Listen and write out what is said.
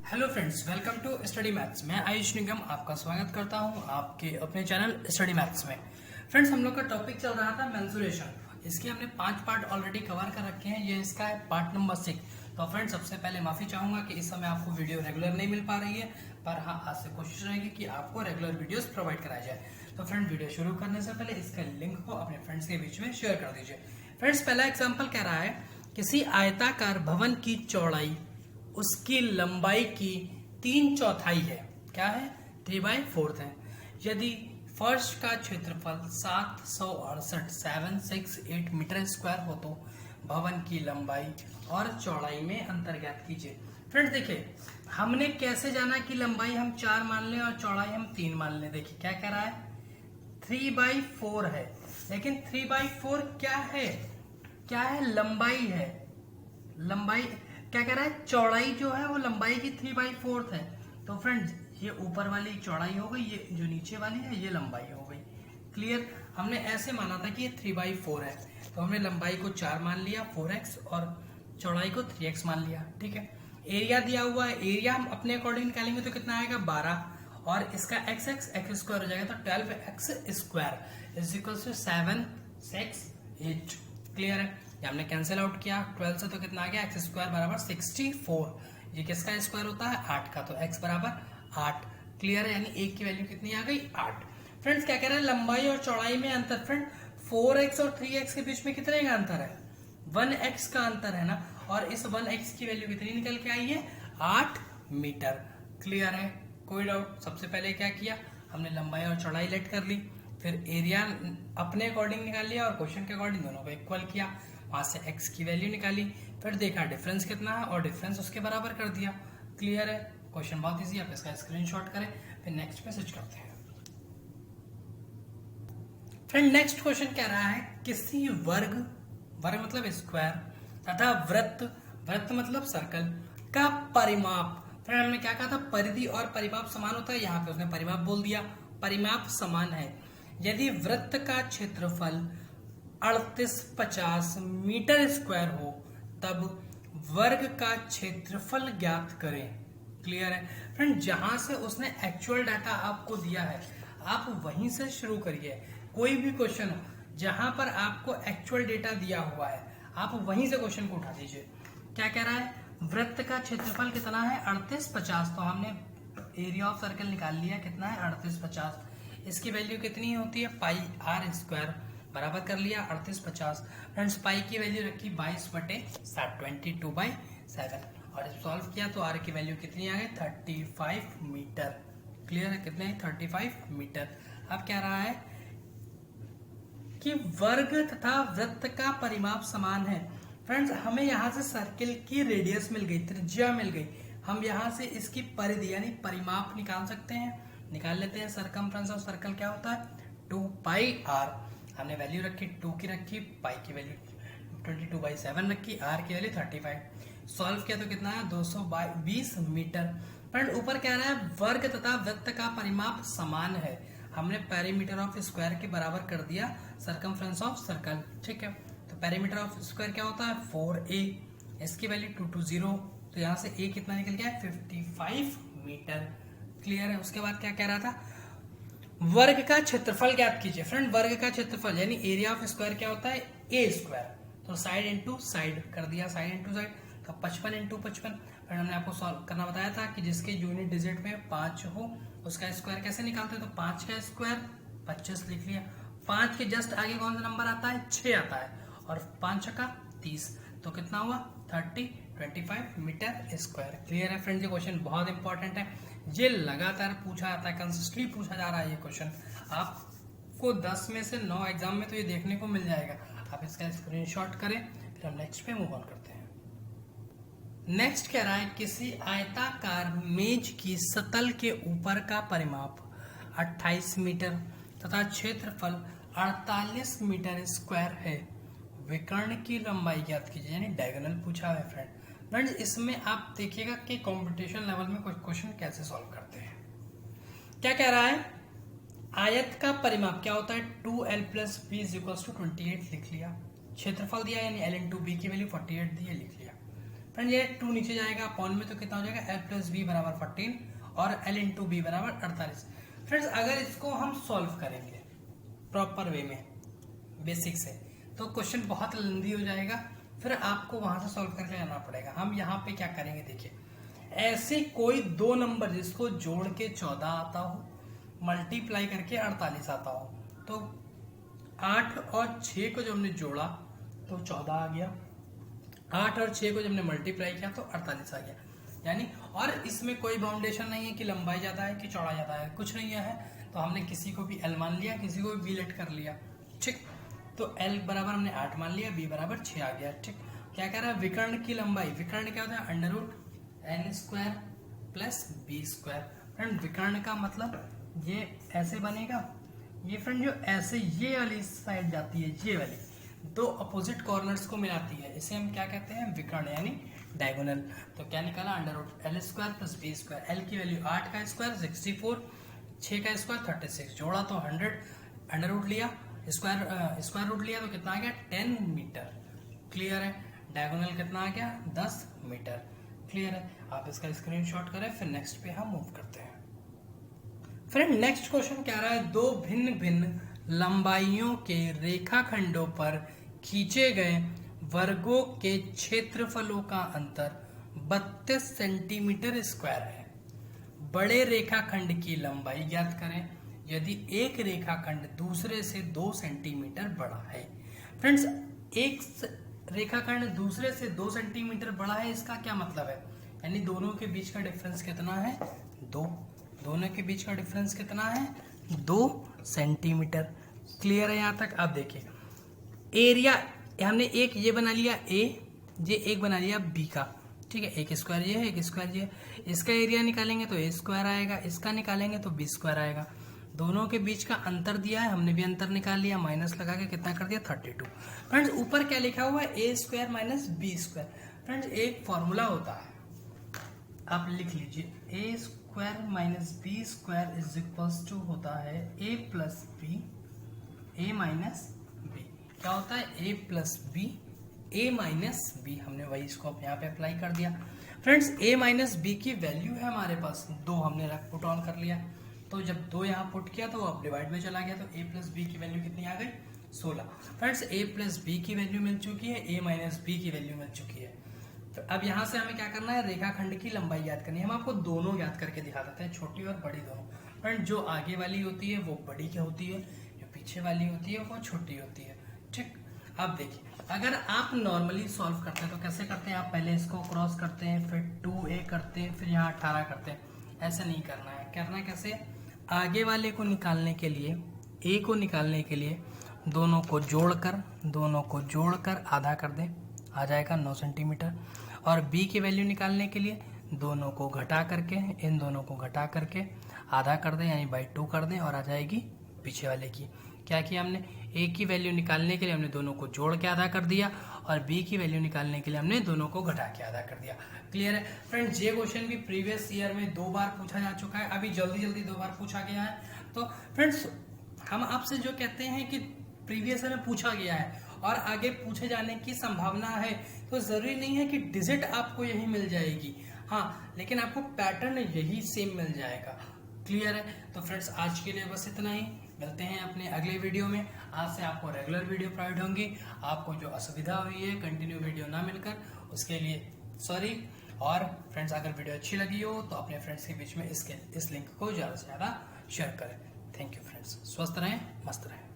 Hello friends, welcome to study maths. मैं आयुष निगम आपका स्वागत करता हूं आपके अपने चैनल स्टडी मैथ्स में। फ्रेंड्स, हम लोग का टॉपिक चल रहा था मेंसुरेशन। इसके हमने 5 पार्ट ऑलरेडी कवर कर रखे हैं। ये इसका है पार्ट नंबर 6। तो फ्रेंड्स, सबसे पहले माफी चाहूंगा कि इस समय आपको वीडियो रेगुलर नहीं मिल पा रही है, पर हाँ, आज से कोशिश रहेगी कि आपको रेगुलर वीडियोस प्रोवाइड कराया जाए। तो फ्रेंड, वीडियो शुरू करने से पहले इसका लिंक को अपने फ्रेंड्स के बीच में शेयर कर दीजिए। फ्रेंड्स, पहला एग्जाम्पल कह रहा है किसी आयताकार भवन की चौड़ाई उसकी लंबाई की 3/4 है। क्या है? 3/4 है। यदि फर्श का क्षेत्रफल 768 मीटर स्क्वायर हो तो भवन की लंबाई और चौड़ाई में अंतर ज्ञात कीजिए। फ्रेंड्स, देखिए, हमने कैसे जाना कि लंबाई हम 4 मान लें और चौड़ाई हम 3 मान लें। देखिए क्या कह रहा है, 3/4 है। लेकिन 3/4 क्या है? क्या है? लंबाई है। लंबाई क्या कह रहा है? चौड़ाई जो है वो लंबाई की 3/4 है। तो फ्रेंड्स, ये ऊपर वाली चौड़ाई हो गई, ये जो नीचे वाली है ये लंबाई हो गई। क्लियर? हमने ऐसे माना था कि ये 3/4 है, तो हमने लंबाई को 4 मान लिया 4x और चौड़ाई को 3x मान लिया। ठीक है। एरिया दिया हुआ है, एरिया हम अपने अकॉर्डिंग निकालेंगे तो कितना आएगा? 12, और इसका x स्क्वायर हो जाएगा तो 12x square is equal to 7/6 clear है? ये हमने कैंसिल आउट किया 12 से, तो कितना आ गया? x स्क्वायर बराबर 64। ये किसका स्क्वायर होता है? 8 का, तो x बराबर 8। क्लियर है? यानी एक की वैल्यू कितनी आ गई? 8। फ्रेंड्स, क्या कह रहे हैं? लंबाई और चौड़ाई में अंतर। फ्रेंड, 4x और 3x के बीच में कितने का अंतर है? 1x का अंतर है ना। और इस 1x की वैल्यू कितनी निकल के आई है? 8 मीटर। क्लियर है? कोई डाउट? सबसे पहले क्या किया हमने? लंबाई और चौड़ाई लेट कर ली, फिर एरिया अपने अकॉर्डिंग निकाल लिया और क्वेश्चन के अकॉर्डिंग दोनों को इक्वल किया। वहां से x की वैल्यू निकाली, फिर देखा डिफरेंस कितना है और डिफरेंस उसके बराबर कर दिया। क्लियर है? क्वेश्चन बहुत इजी है, आप इसका स्क्रीनशॉट करें, फिर नेक्स्ट पे स्विच करते हैं। फ्रेंड, नेक्स्ट क्वेश्चन कह रहा है किसी वर्ग मतलब स्क्वायर तथा वृत्त मतलब सर्कल का परिमाप। फ्रेंड, हमने क्या कहा था? परिधि और परिमाप समान होता है। यहाँ पे उसने परिमाप बोल दिया। परिमाप समान है। यदि वृत्त का क्षेत्रफल 3850 मीटर स्क्वायर हो तब वर्ग का क्षेत्रफल ज्ञात करें। क्लियर है? फ्रेंड, जहां से उसने एक्चुअल डाटा आपको दिया है आप वहीं से शुरू करिए। कोई भी क्वेश्चन हो जहां पर आपको एक्चुअल डेटा दिया हुआ है आप वहीं से क्वेश्चन को उठा दीजिए। क्या कह रहा है? वृत्त का क्षेत्रफल कितना है? 3850। तो हमने एरिया ऑफ सर्कल निकाल लिया, कितना है? 3850। इसकी वैल्यू कितनी होती है? पाई आर स्क्वायर बराबर कर लिया 3850। फ्रेंड्स, पाई की वैल्यू रखी 22/7 22/7 और सॉल्व किया तो आर की वैल्यू कितनी आ गई? 35 मीटर। क्लियर है? कितने? 35 मीटर। अब क्या रहा है कि वर्ग तथा वृत्त का परिमाप समान है। फ्रेंड्स, हमें यहाँ से सर्किल की रेडियस मिल गई, त्रिज्या मिल गई। हम यहाँ से इसकी परिधि यानी परिमाप निकाल सकते हैं। निकाल लेते हैं। सरकमफ्रेंस ऑफ सर्कल क्या होता है? 2πr। हमने वैल्यू रखी 2 की रखी, पाई की वैल्यू 22/7 रखी, आर की वैल्यू 35। सॉल्व किया तो कितना है? 220 मीटर। फ्रेंड, ऊपर कह रहा है वर्ग तथा वृत्त का परिमाप समान है। हमने पेरीमीटर ऑफ स्क्वायर के बराबर कर दिया सरकमफ्रेंस ऑफ सर्कल। ठीक है, तो पेरीमीटर ऑफ स्क्वायर क्या होता है? 4a। इसकी वैल्यू 220, तो यहाँ से a कितना निकल गया? 55 मीटर। क्लियर है? उसके बाद क्या कह रहा था? वर्ग का क्षेत्रफल ज्ञात कीजिए। फ्रेंड, वर्ग का क्षेत्रफल यानी एरिया ऑफ स्क्वायर क्या होता है? A square. तो साइड इंटू साइड कर दिया, साइड इंटू साइड, तो 55 इंटू 55। फ्रेंड, हमने आपको सॉल्व करना बताया था कि जिसके यूनिट डिजिट में 5 हो उसका स्क्वायर कैसे निकालते हैं? तो 5 का स्क्वायर 25 लिख लिया। 5 के जस्ट आगे कौन सा नंबर आता है? 6 आता है, और 5 का 30, तो कितना हुआ? 25 मीटर स्क्वायर। क्लियर है? फ्रेंड, ये क्वेश्चन बहुत इंपॉर्टेंट है। ये लगातार पूछा जाता है, कंसिस्टेंटली पूछा जा रहा है ये क्वेश्चन। आपको 10 में से 9 एग्जाम में तो ये देखने को मिल जाएगा। आप इसका स्क्रीनशॉट करें, फिर हम नेक्स्ट पे मूव ऑन करते हैं। नेक्स्ट कह रहा है किसी आयताकार मेज की सतल के ऊपर का परिमाप 28 मीटर तथा क्षेत्रफल 48 मीटर स्क्वायर है। विकर्ण की लंबाई ज्ञात कीजिए, यानी डायगोनल पूछा है। फ्रेंड, इसमें आप देखिएगा कि कंपटीशन लेवल में कुछ क्वेश्चन कैसे सॉल्व करते हैं। क्या कह रहा है? आयत का परिमाप क्या होता है? 2l + b = 28 लिख लिया। क्षेत्रफल दिया यानी l × b की वैल्यू 48 दी है, लिख लिया। फ्रेंड ये 2 नीचे जाएगा अपॉन में, तो कितना हो जाएगा l प्लस बी बराबर 14 और l इंटू बी बराबर 48। फ्रेंड्स अगर इसको हम सॉल्व करेंगे प्रॉपर वे में बेसिक से तो क्वेश्चन बहुत लंबी हो जाएगा, फिर आपको वहां से सॉल्व करके आना पड़ेगा। हम यहाँ पे क्या करेंगे, देखिए ऐसे कोई दो नंबर जिसको जोड़ के 14 आता हो, मल्टीप्लाई करके 48 आता हो, तो 8 और 6 को जब हमने जोड़ा तो 14 आ गया, 8 और 6 को जब हमने मल्टीप्लाई किया तो 48 आ गया। यानी और इसमें कोई बाउंडेशन नहीं है कि लंबाई ज्यादा है कि चौड़ा ज्यादा है, कुछ नहीं है, तो हमने किसी को भी L मान लिया, किसी को भी लेट कर लिया, ठीक। तो L बराबर हमने 8 मान लिया, B बराबर 6 आ गया, ठीक। क्या कह रहा है, विकर्ण की लंबाई, विकर्ण क्या होता है, under root n square plus b square. Friend विकर्ण का मतलब ये ऐसे बनेगा, ये फ्रेंड जो ऐसे ये वाली साइड जाती है, ये वाली दो अपोजिट कॉर्नर्स को मिलाती है, इसे हम क्या कहते हैं, विकर्ण यानी डायगोनल। तो क्या निकाला, under root l square plus b square. L की वैल्यू 8 का स्क्वायर 64, 6 का स्क्वायर 36, जोड़ा तो 100, अंडर रूट लिया, स्क्वायर रूट लिया तो कितना आ गया 10 मीटर। क्लियर है, डायगोनल कितना आ गया 10 मीटर। क्लियर है, आप इसका स्क्रीनशॉट करें, फिर नेक्स्ट पे हम मूव करते हैं। फ्रेंड नेक्स्ट क्वेश्चन क्या रहा है, दो भिन्न भिन्न लंबाइयों के रेखाखंडों पर खींचे गए वर्गों के क्षेत्रफलों का अंतर 32 सेंटीमीटर स्क्वायर है। बड़े रेखाखंड की लंबाई ज्ञात करें यदि एक रेखाखंड दूसरे से 2 सेंटीमीटर बड़ा है। फ्रेंड्स एक रेखाखंड दूसरे से 2 सेंटीमीटर बड़ा है, इसका क्या मतलब है, यानी दोनों के बीच का डिफरेंस कितना है 2, दोनों के बीच का डिफरेंस कितना है 2 सेंटीमीटर। क्लियर है यहाँ तक। अब देखिए एरिया हमने एक ये बना लिया ए, ये एक बना लिया बी का, ठीक है, एक स्क्वायर ये है, एक स्क्वायर ये है। इसका एरिया निकालेंगे तो ए स्क्वायर आएगा, इसका निकालेंगे तो बी स्क्वायर आएगा। दोनों के बीच का अंतर दिया है, हमने भी अंतर निकाल लिया, माइनस लगा के कितना कर दिया 32। फ्रेंड्स ऊपर क्या लिखा हुआ है, A square minus B square. Friends एक फॉर्मूला होता है, आप लिख लीजिए, A square minus B square is equals to होता है A plus B, A minus B. क्या होता है, A plus B, A minus B. हमने वही इसको यहाँ पे अप्लाई कर दिया। फ्रेंड्स ए माइनस बी की वैल्यू है हमारे पास 2, हमने पुट ऑन कर लिया, तो जब 2 यहाँ पुट किया तो अब डिवाइड में चला गया, तो a प्लस बी की वैल्यू कितनी आ गई 16। फ्रेंड्स a प्लस बी की वैल्यू मिल चुकी है, a माइनस बी की वैल्यू मिल चुकी है। तो अब यहाँ से हमें क्या करना है, रेखाखंड की लंबाई याद करनी है। हम आपको दोनों याद करके दिखा देते हैं, छोटी और बड़ी दोनों। फ्रेंड जो आगे वाली होती है वो बड़ी क्या होती है, जो पीछे वाली होती है वो छोटी होती है, ठीक। अब देखिए अगर आप नॉर्मली सॉल्व करते हैं तो कैसे करते हैं, आप पहले इसको क्रॉस करते हैं, फिर 2a करते हैं, फिर यहाँ 18 करते हैं। ऐसा नहीं करना है, करना है कैसे, आगे वाले को निकालने के लिए, a को निकालने के लिए दोनों को जोड़कर आधा कर दें, आ जाएगा 9 सेंटीमीटर। और b की वैल्यू निकालने के लिए दोनों को घटा करके, इन दोनों को घटा करके आधा कर दें, यानी बाई 2 कर दें, और आ जाएगी पीछे वाले की। क्या किया हमने, a की वैल्यू निकालने के लिए हमने दोनों को जोड़ के आधा कर दिया, और b की वैल्यू निकालने के लिए हमने दोनों को घटा के आधा कर दिया। क्लियर है फ्रेंड्स, ये क्वेश्चन भी प्रीवियस ईयर में 2 बार पूछा जा चुका है, अभी जल्दी 2 बार पूछा गया है। तो फ्रेंड्स हम आपसे जो कहते हैं कि प्रीवियस ईयर में पूछा गया है और आगे पूछे जाने की संभावना है, तो जरूरी नहीं है कि डिजिट आपको यही मिल जाएगी, हाँ, लेकिन आपको पैटर्न यही सेम मिल जाएगा। क्लियर है, तो फ्रेंड्स आज के लिए बस इतना ही, मिलते हैं अपने अगले वीडियो में। आज से आपको रेगुलर वीडियो प्रोवाइड होंगी। आपको जो असुविधा हुई है कंटिन्यू वीडियो ना मिलकर, उसके लिए सॉरी। और फ्रेंड्स अगर वीडियो अच्छी लगी हो तो अपने फ्रेंड्स के बीच में इस लिंक को ज़्यादा से ज़्यादा शेयर करें। थैंक यू फ्रेंड्स, स्वस्थ रहें, मस्त रहें।